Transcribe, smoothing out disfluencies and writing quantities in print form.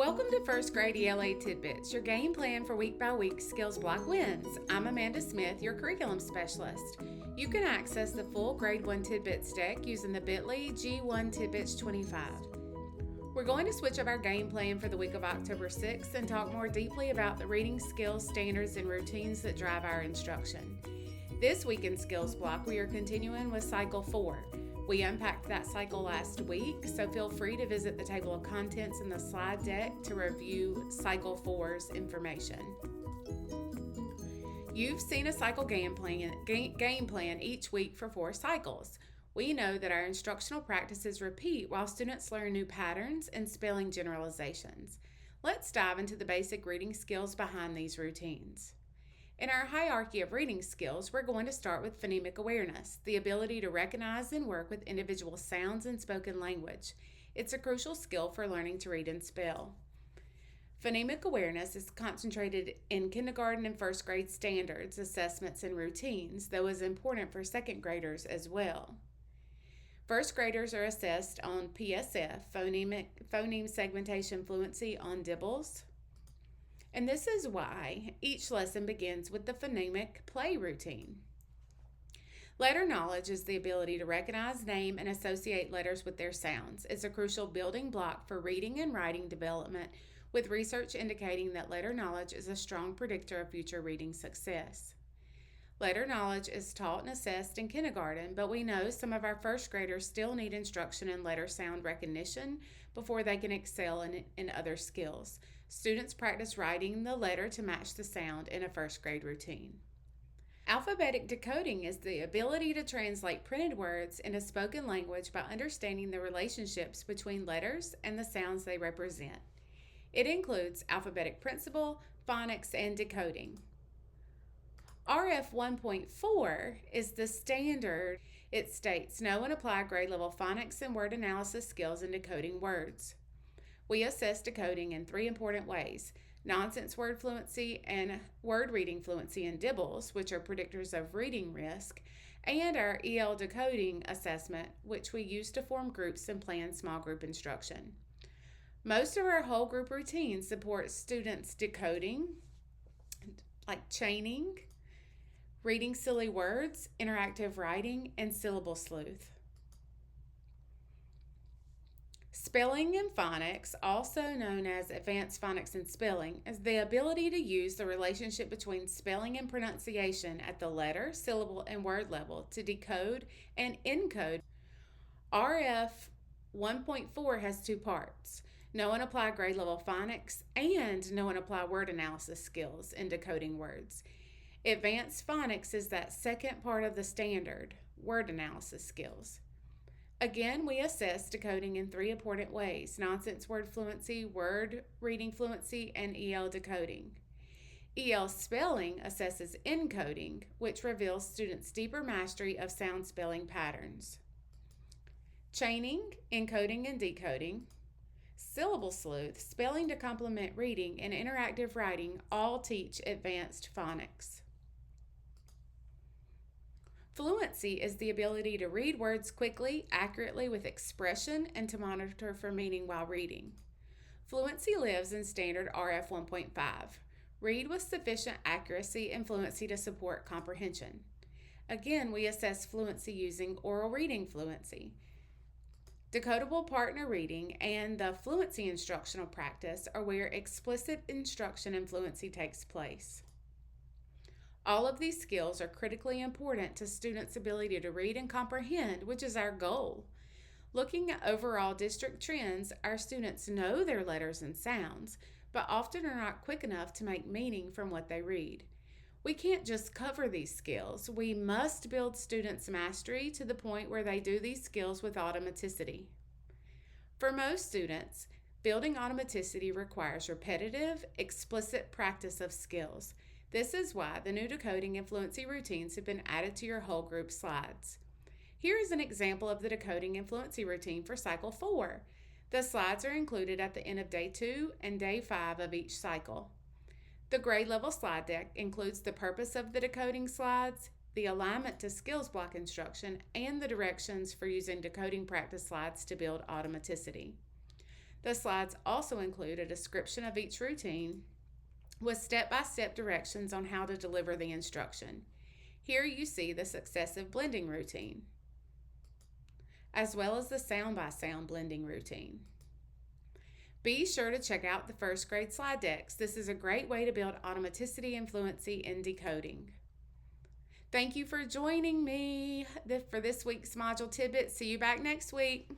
Welcome to First Grade ELA Tidbits, your game plan for week by week skills block wins. I'm Amanda Smith, your curriculum specialist. You can access the full Grade 1 Tidbits deck using the bit.ly G1 Tidbits 25. We're going to switch up our game plan for the week of October 6th and talk more deeply about the reading skills, standards, and routines that drive our instruction. This week in skills block, we are continuing with Cycle 4. We unpacked that cycle last week, so feel free to visit the table of contents in the slide deck to review Cycle 4's information. You've seen a cycle game plan each week for 4 cycles. We know that our instructional practices repeat while students learn new patterns and spelling generalizations. Let's dive into the basic reading skills behind these routines. In our hierarchy of reading skills, we're going to start with phonemic awareness, the ability to recognize and work with individual sounds in spoken language. It's a crucial skill for learning to read and spell. Phonemic awareness is concentrated in kindergarten and first grade standards, assessments, and routines, though is important for second graders as well. First graders are assessed on PSF, phoneme segmentation fluency on dibbles. And this is why each lesson begins with the phonemic play routine. Letter knowledge is the ability to recognize, name, and associate letters with their sounds. It's a crucial building block for reading and writing development, with research indicating that letter knowledge is a strong predictor of future reading success. Letter knowledge is taught and assessed in kindergarten, but we know some of our first graders still need instruction in letter sound recognition before they can excel in other skills. Students practice writing the letter to match the sound in a first grade routine. Alphabetic decoding is the ability to translate printed words into spoken language by understanding the relationships between letters and the sounds they represent. It includes alphabetic principle, phonics, and decoding. RF 1.4 is the standard. It states, know and apply grade level phonics and word analysis skills in decoding words. We assess decoding in 3 important ways: nonsense word fluency and word reading fluency in dibbles, which are predictors of reading risk, and our EL decoding assessment, which we use to form groups and plan small group instruction. Most of our whole group routines support students decoding, like chaining, reading silly words, interactive writing, and syllable sleuth. Spelling and phonics, also known as advanced phonics and spelling, is the ability to use the relationship between spelling and pronunciation at the letter, syllable, and word level to decode and encode. RF 1.4 has 2 parts: know and apply grade level phonics and know and apply word analysis skills in decoding words. Advanced phonics is that second part of the standard, word analysis skills. Again, we assess decoding in 3 important ways: nonsense word fluency, word reading fluency, and EL decoding. EL spelling assesses encoding, which reveals students' deeper mastery of sound spelling patterns. Chaining, encoding, and decoding. Syllable sleuth, spelling to complement reading, and interactive writing all teach advanced phonics. Fluency is the ability to read words quickly, accurately, with expression, and to monitor for meaning while reading. Fluency lives in standard RF 1.5. Read with sufficient accuracy and fluency to support comprehension. Again, we assess fluency using oral reading fluency. Decodable partner reading and the fluency instructional practice are where explicit instruction in fluency takes place. All of these skills are critically important to students' ability to read and comprehend, which is our goal. Looking at overall district trends, our students know their letters and sounds, but often are not quick enough to make meaning from what they read. We can't just cover these skills. We must build students' mastery to the point where they do these skills with automaticity. For most students, building automaticity requires repetitive, explicit practice of skills. This is why the new decoding and fluency routines have been added to your whole group slides. Here is an example of the decoding and fluency routine for Cycle 4. The slides are included at the end of Day 2 and Day 5 of each cycle. The grade level slide deck includes the purpose of the decoding slides, the alignment to skills block instruction, and the directions for using decoding practice slides to build automaticity. The slides also include a description of each routine with step-by-step directions on how to deliver the instruction. Here you see the successive blending routine, as well as the sound-by-sound blending routine. Be sure to check out the first grade slide decks. This is a great way to build automaticity and fluency in decoding. Thank you for joining me for this week's module tidbit. See you back next week.